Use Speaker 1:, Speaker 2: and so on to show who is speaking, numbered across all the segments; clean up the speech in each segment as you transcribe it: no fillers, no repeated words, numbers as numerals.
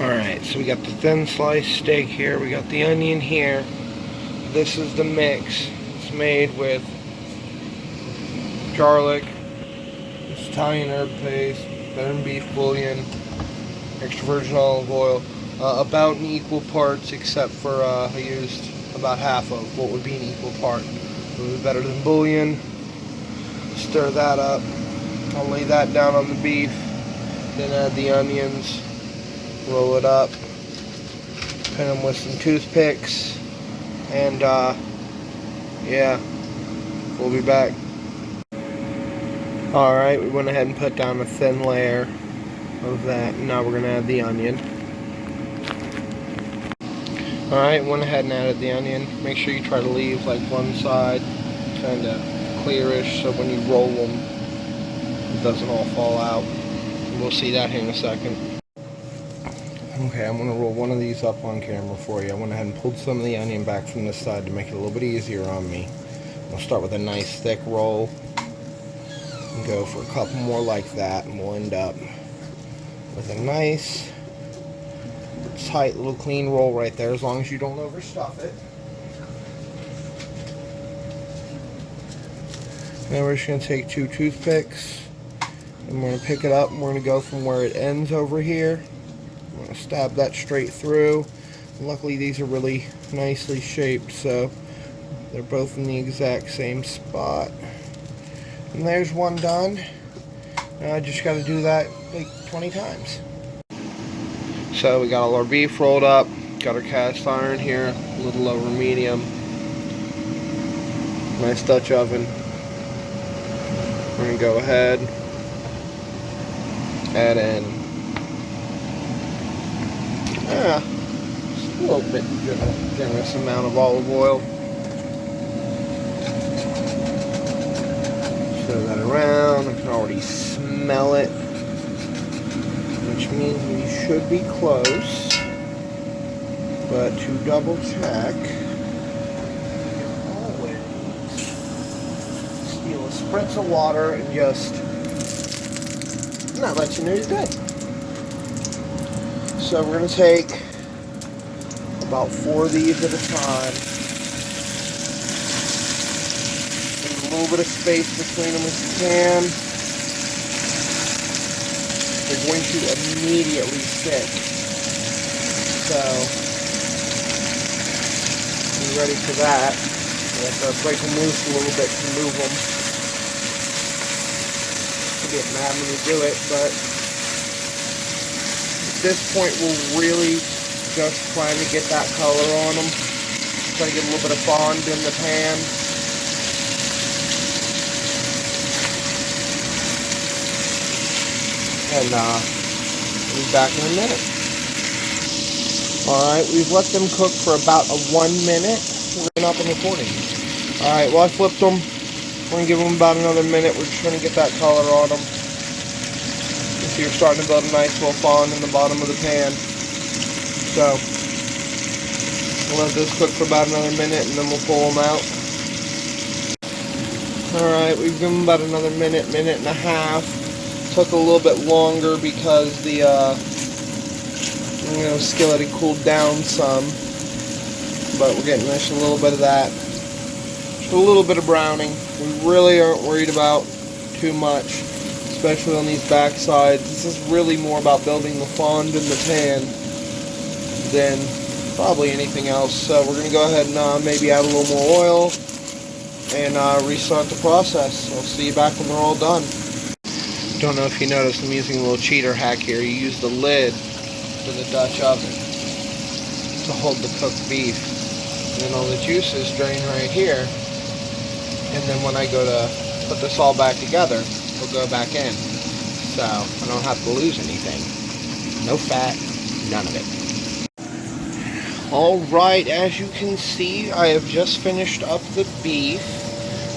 Speaker 1: Alright, so we got the thin sliced steak here, we got the onion here. This is the mix. It's made with garlic, Italian herb paste, better than beef bouillon, extra virgin olive oil, about in equal parts, except for I used about half of what would be an equal part. It would be better than bouillon. Stir that up. I'll lay that down on the beef, then add the onions, roll it up, pin them with some toothpicks, and yeah, we'll be back. Alright, we went ahead and put down a thin layer of that. Now we're going to add the onion. Alright, went ahead and added the onion. Make sure you try to leave like one side kind of clearish so when you roll them it doesn't all fall out. We'll see that here in a second. Okay, I'm going to roll one of these up on camera for you. I went ahead and pulled some of the onion back from this side to make it a little bit easier on me. We'll start with a nice thick roll and go for a couple more like that, and we'll end up with a nice tight little clean roll right there, as long as you don't overstuff it. Now we're just going to take 2 toothpicks and we're going to pick it up and we're going to go from where it ends over here. I'm going to stab that straight through. Luckily these are really nicely shaped, so they're both in the exact same spot. And there's one done. Now I just got to do that like 20 times. So we got all our beef rolled up, got our cast iron here, a little over medium. Nice Dutch oven. We're going to go ahead, add in just a little bit generous amount of olive oil. Stir that around. I can already smell it, which means we should be close. But to double check, always steal a spritz of water and just not let you know you're good. So we're going to take about 4 of these at a time. Leave a little bit of space between them if you can. They're going to immediately stick. So, be ready for that. You have to break them loose a little bit to move them. You get mad when you do it, but at this point we're really just trying to get that color on them. Try to get a little bit of bond in the pan. And we'll be back in a minute. Alright, we've let them cook for about 1 minute. We're not been recording. Alright, well I flipped them. We're going to give them about another minute. We're just going to get that color on them. So you're starting to build a nice little bond in the bottom of the pan. So, we'll let this cook for about another minute and then we'll pull them out. Alright, we've given them about another minute, minute and a half. Took a little bit longer because the skillet had cooled down some, but we're getting just a little bit of that, just a little bit of browning. We really aren't worried about too much, especially on these back sides. This is really more about building the fond in the pan than probably anything else. So we're going to go ahead and maybe add a little more oil and restart the process. I'll see you back when they're all done. Don't know if you noticed, I'm using a little cheater hack here. You use the lid for the Dutch oven to hold the cooked beef, and then all the juices drain right here, and then when I go to put this all back together, it'll go back in, so I don't have to lose anything. No fat, none of it. Alright, as you can see, I have just finished up the beef.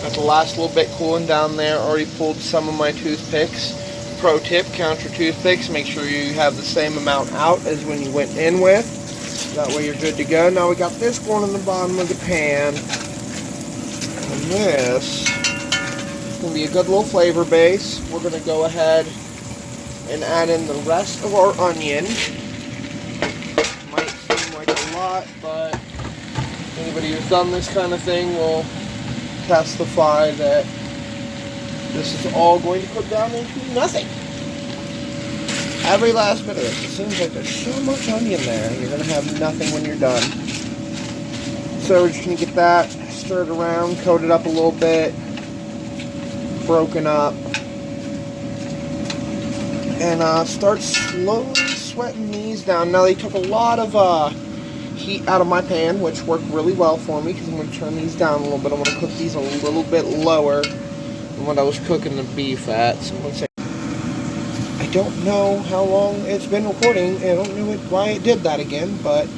Speaker 1: Got the last little bit cooling down there. Already pulled some of my toothpicks. Pro tip, count your toothpicks. Make sure you have the same amount out as when you went in with. That way you're good to go. Now we got this going in the bottom of the pan. And this is going to be a good little flavor base. We're going to go ahead and add in the rest of our onion. lot, but anybody who's done this kind of thing will testify that this is all going to cook down into nothing. Every last bit of this. It seems like there's so much onion there. You're going to have nothing when you're done. So we're just going to get that stirred around, coated up a little bit, broken up, and start slowly sweating these down. Now they took a lot of heat out of my pan, which worked really well for me because I'm going to turn these down a little bit. I'm going to cook these a little bit lower than what I was cooking the beef at. So I don't know how long it's been recording. I don't know why it did that again, but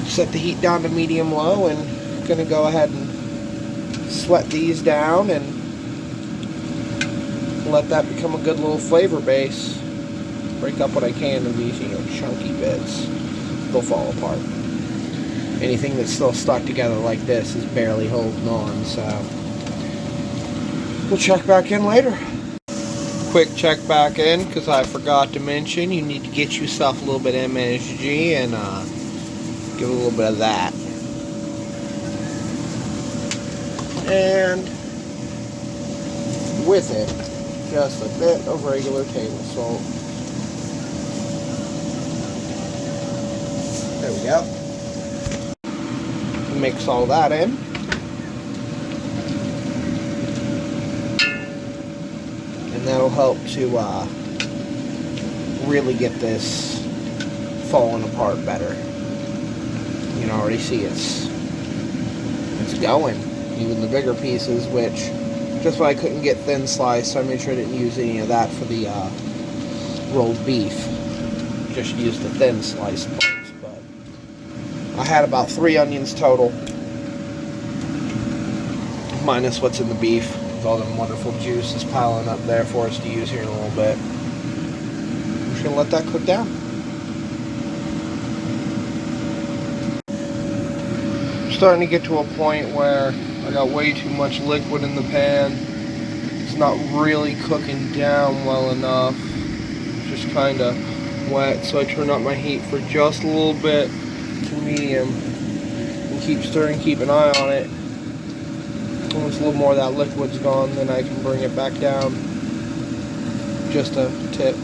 Speaker 1: set the heat down to medium-low and going to go ahead and sweat these down and let that become a good little flavor base. Break up what I can of these, chunky bits. They'll fall apart. Anything that's still stuck together like this is barely holding on, so we'll check back in later. Quick check back in, because I forgot to mention you need to get yourself a little bit of MSG and give a little bit of that. And with it, just a bit of regular table salt. There we go. Mix all that in. And that'll help to really get this falling apart better. You can already see it's going. Even the bigger pieces, which just when I couldn't get thin sliced, so I made sure I didn't use any of that for the rolled beef. Just used the thin sliced parts. But I had about 3 onions total, minus what's in the beef. With all them wonderful juices piling up there for us to use here in a little bit. I'm just gonna let that cook down. I'm starting to get to a point where I got way too much liquid in the pan. It's not really cooking down well enough. It's just kind of wet, so I turn up my heat for just a little bit to medium and keep stirring, keep an eye on it. Once a little more of that liquid's gone, then I can bring it back down. Just a tip.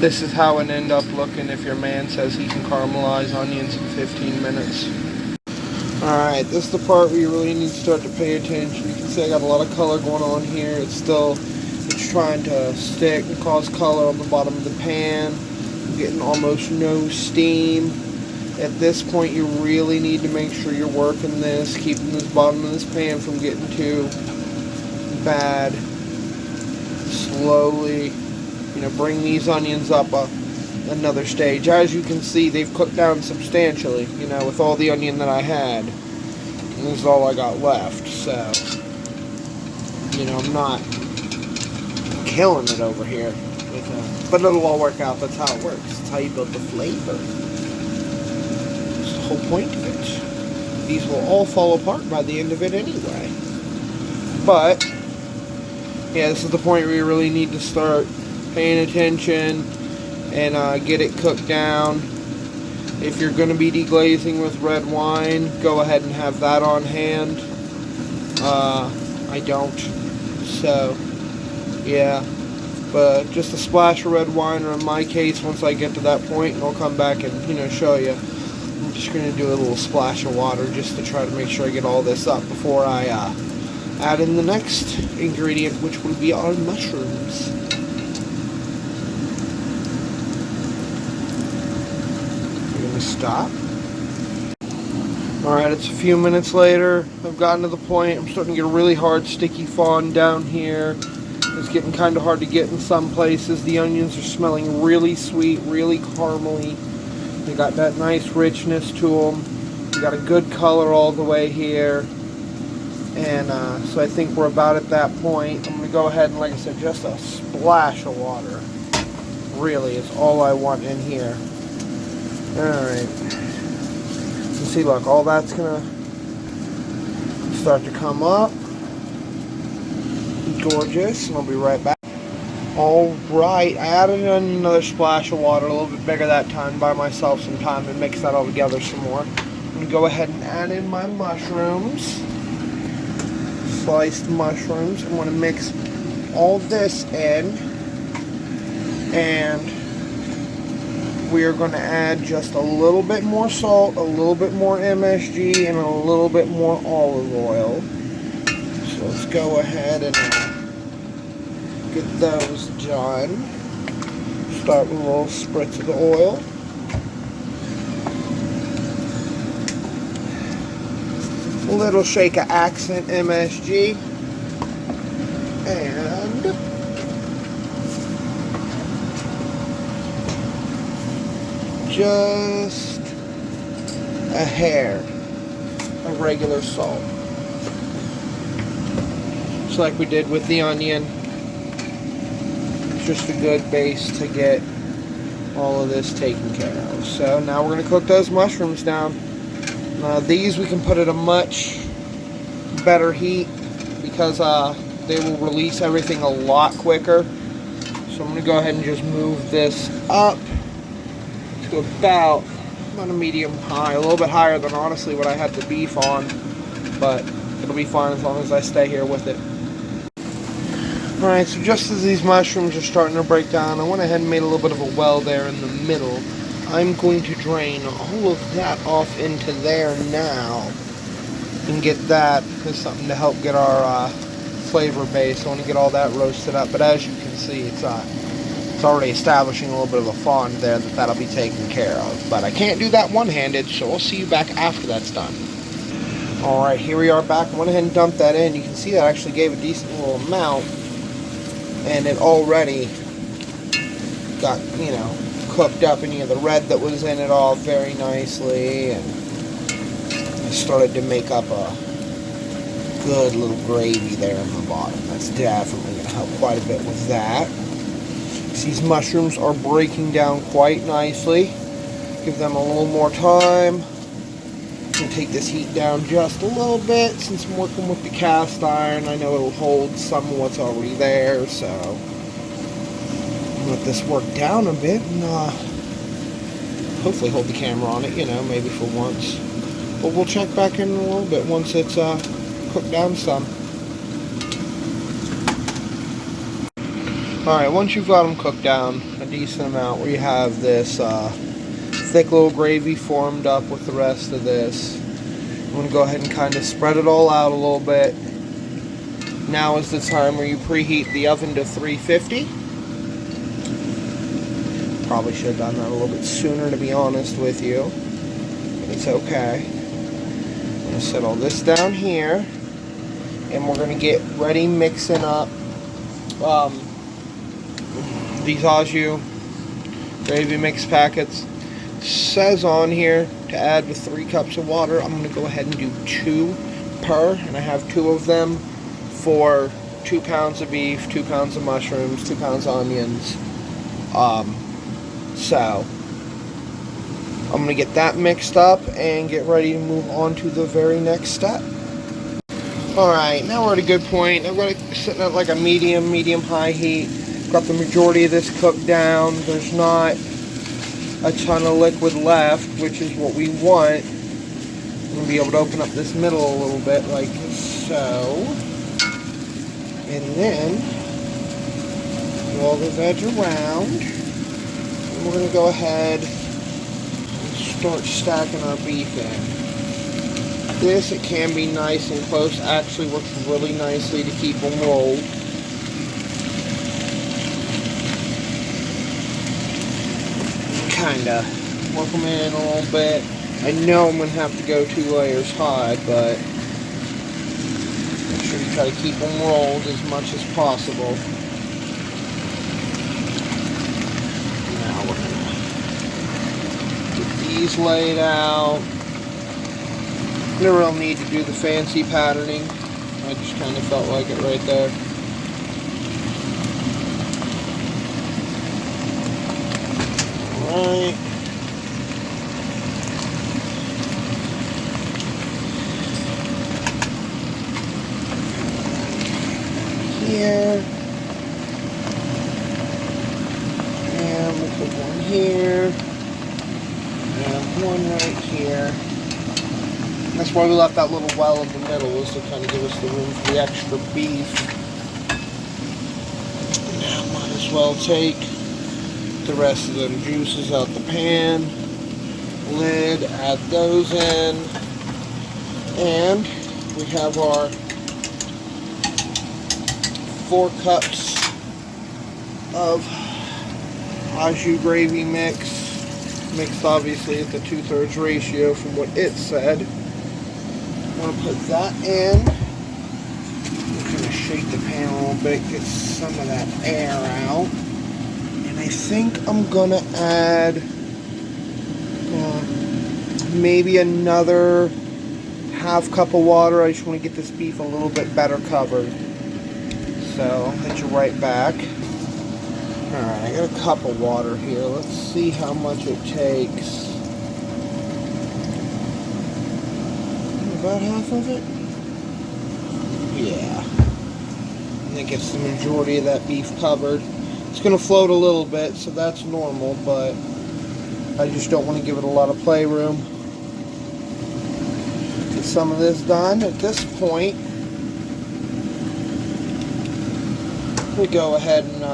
Speaker 1: This is how it end up looking if your man says he can caramelize onions in 15 minutes. Alright, this is the part where you really need to start to pay attention. You can see I got a lot of color going on here. It's trying to stick and cause color on the bottom of the pan. I'm getting almost no steam. At this point, you really need to make sure you're working this, keeping this bottom of this pan from getting too bad. Slowly, bring these onions up another stage. As you can see, they've cooked down substantially, with all the onion that I had. And this is all I got left, so, I'm not killing it over here. But it'll all work out. That's how it works. That's how you build the flavor. Whole point of it. These will all fall apart by the end of it anyway. But yeah, this is the point where you really need to start paying attention and get it cooked down. If you're going to be deglazing with red wine, go ahead and have that on hand. I don't, so yeah, but just a splash of red wine, or in my case, once I get to that point, and I'll come back and show you. I'm just going to do a little splash of water just to try to make sure I get all this up before I add in the next ingredient, which will be our mushrooms. I'm going to stop. Alright, it's a few minutes later. I've gotten to the point, I'm starting to get a really hard sticky fond down here. It's getting kind of hard to get in some places. The onions are smelling really sweet, really caramely. They got that nice richness to them. We got a good color all the way here. And so I think we're about at that point. I'm going to go ahead and, like I said, just a splash of water. Really is all I want in here. Alright. You see, look, all that's going to start to come up. Gorgeous. And I'll be right back. Alright, I added in another splash of water, a little bit bigger that time, by myself some time to mix that all together some more. I'm going to go ahead and add in my mushrooms. Sliced mushrooms. I'm going to mix all this in. And we are going to add just a little bit more salt, a little bit more MSG, and a little bit more olive oil. So let's go ahead and get those done. Start with a little spritz of the oil. A little shake of accent MSG. And just a hair of regular salt. Just like we did with the onion. It's just a good base to get all of this taken care of. So now we're going to cook those mushrooms down. These we can put at a much better heat because they will release everything a lot quicker. So I'm going to go ahead and just move this up to about a medium high, a little bit higher than honestly what I had the beef on, but it'll be fine as long as I stay here with it. Alright, so just as these mushrooms are starting to break down, I went ahead and made a little bit of a well there in the middle. I'm going to drain all of that off into there now and get that as something to help get our flavor base. I want to get all that roasted up, but as you can see, it's already establishing a little bit of a fond there that'll be taken care of. But I can't do that one-handed, so I'll see you back after that's done. Alright, here we are back. I went ahead and dumped that in. You can see that actually gave a decent little amount, and it already got, you know, cooked up any of the red that was in it all very nicely, and it started to make up a good little gravy there in the bottom. That's definitely going to help quite a bit with that. These mushrooms are breaking down quite nicely. Give them a little more time. And take this heat down just a little bit since I'm working with the cast iron. I know it'll hold some of what's already there, so I'll let this work down a bit and hopefully hold the camera on it, you know, maybe for once. But we'll check back in a little bit once it's cooked down some. Alright, once you've got them cooked down a decent amount, where you have this thick little gravy formed up with the rest of this, I'm going to go ahead and kind of spread it all out a little bit. Now is the time where you preheat the oven to 350. Probably should have done that a little bit sooner, to be honest with you, but it's okay. I'm going to set all this down here, and we're going to get ready mixing up these au jus gravy mix packets. It says on here to add with 3 cups of water. I'm going to go ahead and do 2 per, and I have 2 of them for 2 pounds of beef, 2 pounds of mushrooms, 2 pounds of onions. So I'm going to get that mixed up and get ready to move on to the very next step. Alright, now we're at a good point. I've got it sitting at like a medium-high heat. Got the majority of this cooked down. There's not a ton of liquid left, which is what we want. I'm going to be able to open up this middle a little bit like so. And then roll the veg around. And we're going to go ahead and start stacking our beef in. This, it can be nice and close. Actually works really nicely to keep them rolled. Kind of work them in a little bit. I know I'm going to have to go 2 layers high, but make sure you try to keep them rolled as much as possible. Now we're going to get these laid out. No real need to do the fancy patterning. I just kind of felt like it right there. Alright. Here. And then here. And one right here. That's why we left that little well in the middle, is to kind of give us the room for the extra beef. Now might as well take the rest of them juices out the pan. Lid, add those in. And we have our 4 cups of au jus gravy mixed obviously at the 2/3 ratio from what it said. I'm going to put that in. I'm going to shake the pan a little bit, get some of that air out. And I think I'm going to add maybe another half cup of water. I just want to get this beef a little bit better covered. So I'll hit you right back. Alright, I got a cup of water here. Let's see how much it takes. About half of it? Yeah. And that gets the majority of that beef covered. It's going to float a little bit, so that's normal, but I just don't want to give it a lot of playroom. Get some of this done. At this point, we go ahead and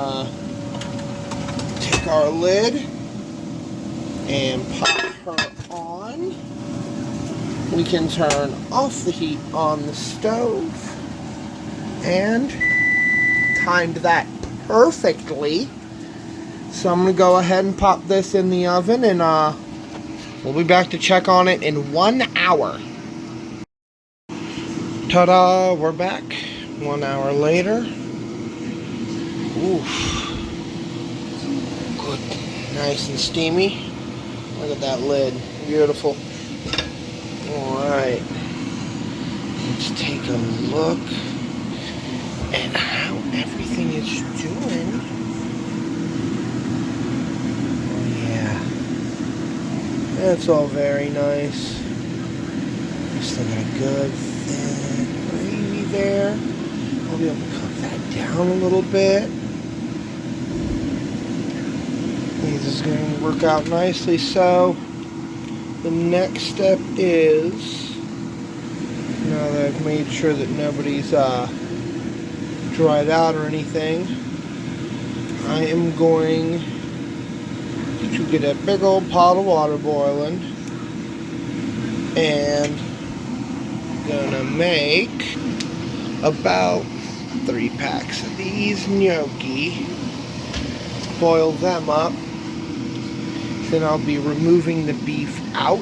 Speaker 1: take our lid and pop her on. We can turn off the heat on the stove, and timed that perfectly. So I'm going to go ahead and pop this in the oven, and we'll be back to check on it in 1 hour. Ta-da! We're back 1 hour later. Oof. Good. Nice and steamy. Look at that lid. Beautiful. Alright. Let's take a look at how everything is doing. Yeah. That's all very nice. Still got a good thin gravy there. I'll be able to cook that down a little bit. This is going to work out nicely. So the next step is, now that I've made sure that nobody's dried out or anything, I am going to get a big old pot of water boiling and gonna make about 3 packs of these gnocchi, boil them up. Then I'll be removing the beef out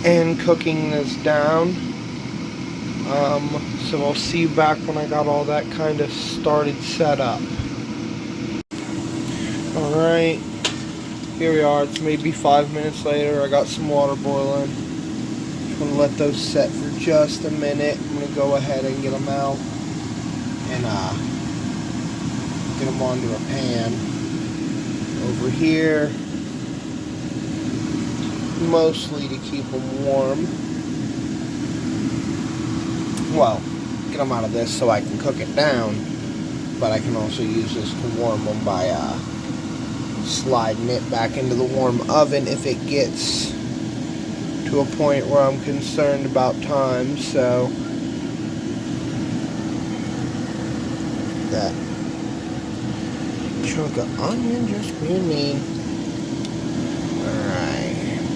Speaker 1: and cooking this down. So I'll see you back when I got all that kind of started set up. Alright, here we are. It's maybe 5 minutes later. I got some water boiling. I'm going to let those set for just a minute. I'm going to go ahead and get them out and get them onto a pan. Over here, mostly to keep them warm. Well, get them out of this so I can cook it down, but I can also use this to warm them by sliding it back into the warm oven if it gets to a point where I'm concerned about time. So that chunk of onion just being mean. Alright, here we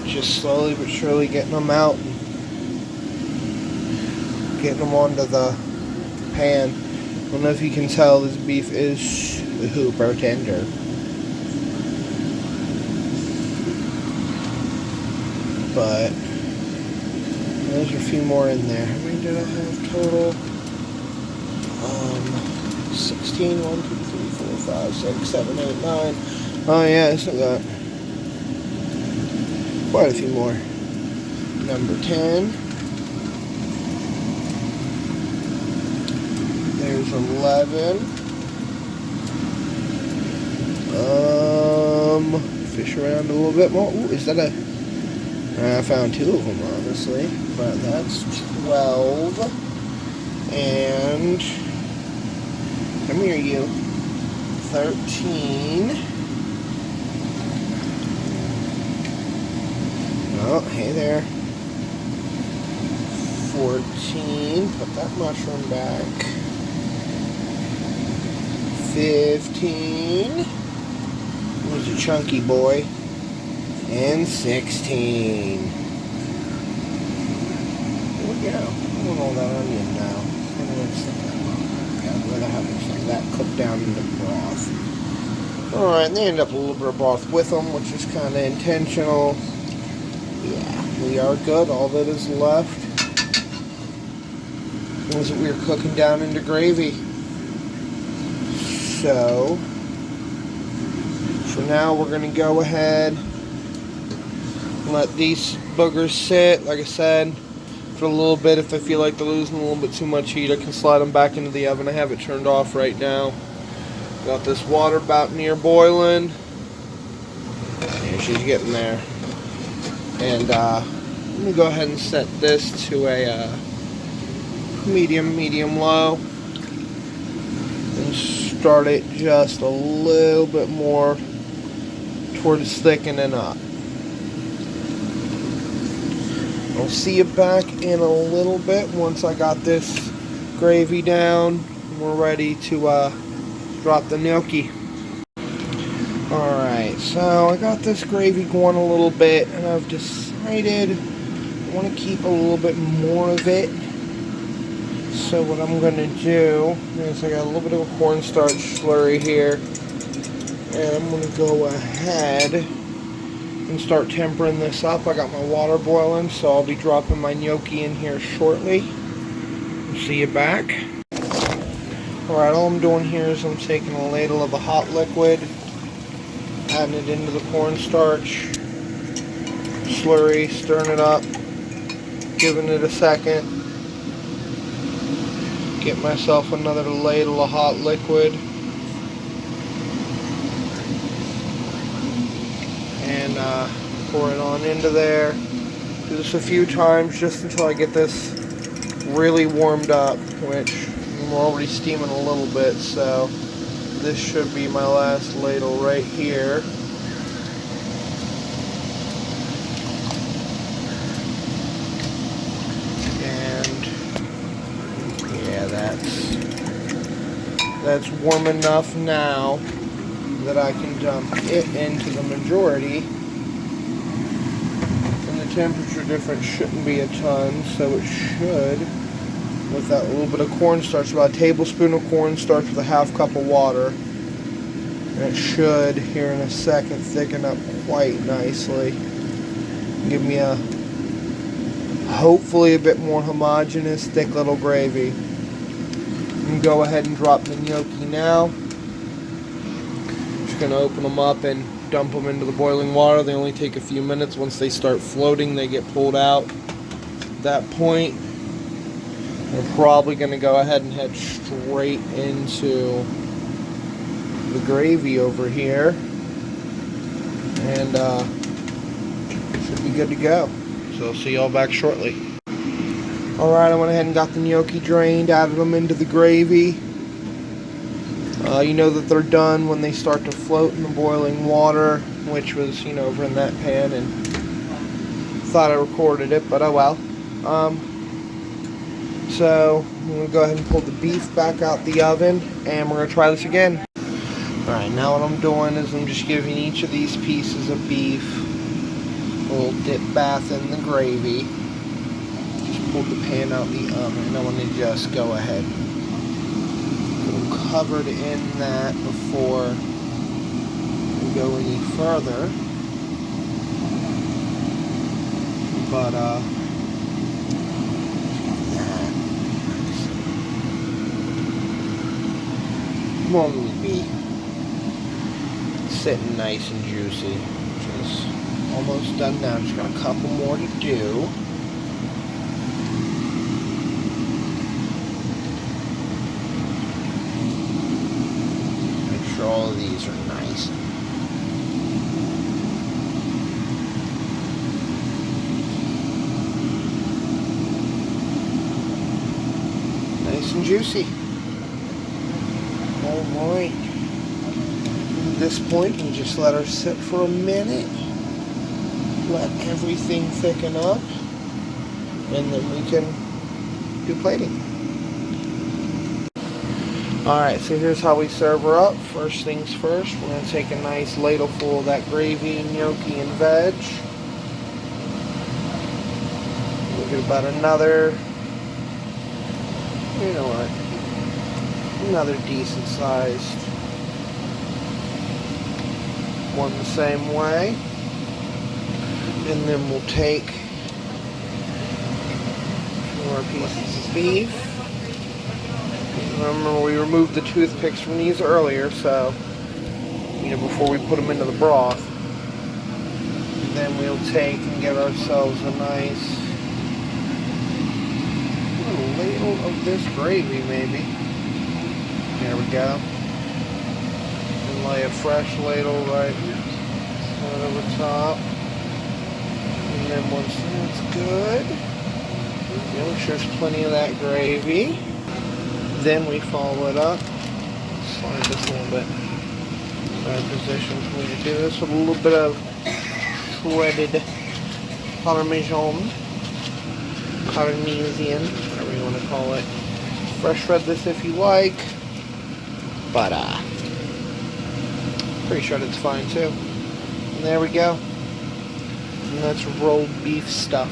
Speaker 1: go. Just slowly but surely getting them out, getting them onto the pan. I don't know if you can tell, this beef is super tender. But there's a few more in there. How many did I have total? 16, 1, 2, 3, 4, 5, 6, 7, 8, 9. Oh yeah, so got quite a few more. Number 10. There's 11. Fish around a little bit more. Ooh, is that a... I found 2 of them, honestly. But that's 12. And... come here, you. 13. Oh, hey there. 14. Put that mushroom back. 15. He's a chunky boy. And 16. There we go. I want all that onion now. I'd rather have some of that cooked down in the broth. Alright, they end up a little bit of broth with them, which is kind of intentional. Yeah, we are good. All that is left was that we are cooking down into gravy. So, for now, we're going to go ahead and let these boogers sit. Like I said, for a little bit. If I feel like they're losing a little bit too much heat, I can slide them back into the oven. I have it turned off right now. Got this water about near boiling. And she's getting there. And I'm going to go ahead and set this to a medium-low. And start it just a little bit more towards thickening up. I'll see you back in a little bit once I got this gravy down. We're ready to drop the gnocchi. Alright, so I got this gravy going a little bit, and I've decided I want to keep a little bit more of it. So what I'm going to do is I got a little bit of a cornstarch slurry here, and I'm going to go ahead and start tempering this up. I got my water boiling, so I'll be dropping my gnocchi in here shortly. See you back. Alright, all I'm doing here is I'm taking a ladle of the hot liquid, adding it into the cornstarch slurry, stirring it up, giving it a second. Get myself another ladle of hot liquid. And pour it on into there. Do this a few times just until I get this really warmed up, which I'm already steaming a little bit, so this should be my last ladle right here. And yeah, that's warm enough now that I can dump it into the majority. And the temperature difference shouldn't be a ton, so it should, with that little bit of cornstarch, about a tablespoon of cornstarch with a half cup of water. And it should, here in a second, thicken up quite nicely. Give me a, hopefully a bit more homogeneous, thick little gravy. And go ahead and drop the gnocchi now. Just going to open them up and dump them into the boiling water. They only take a few minutes. Once they start floating, they get pulled out. At that point, we're probably going to go ahead and head straight into the gravy over here. And should be good to go. So I'll see y'all back shortly. Alright, I went ahead and got the gnocchi drained, added them into the gravy. You know that they're done when they start to float in the boiling water, which was, over in that pan, and thought I recorded it, but oh well. So, I'm going to go ahead and pull the beef back out the oven, and we're going to try this again. Alright, now what I'm doing is I'm just giving each of these pieces of beef a little dip bath in the gravy. Just pulled the pan out the oven, and I want to just go ahead and get them covered in that before we go any further. But, won't be sitting nice and juicy, which is almost done now. Just got a couple more to do. Make sure all of these are nice. Nice and juicy. Alright. this point, we just let her sit for a minute. Let everything thicken up. And then we can do plating. Alright, so here's how we serve her up. First things first, we're going to take a nice ladle full of that gravy, gnocchi, and veg. We'll get about another, you know what, another decent sized one the same way. And then we'll take 2 more pieces of beef. Remember, we removed the toothpicks from these earlier, so, you know, before we put them into the broth. And then we'll take and get ourselves a nice little ladle of this gravy, maybe. There we go. And lay a fresh ladle right over top. And then once that's good, make sure there's plenty of that gravy. Then we follow it up. Slide this a little bit out of position for me to do this with a little bit of shredded Parmesan, whatever you want to call it. Fresh shred this if you like, but pretty shredded's fine too. And there we go. And that's rolled beef stuff.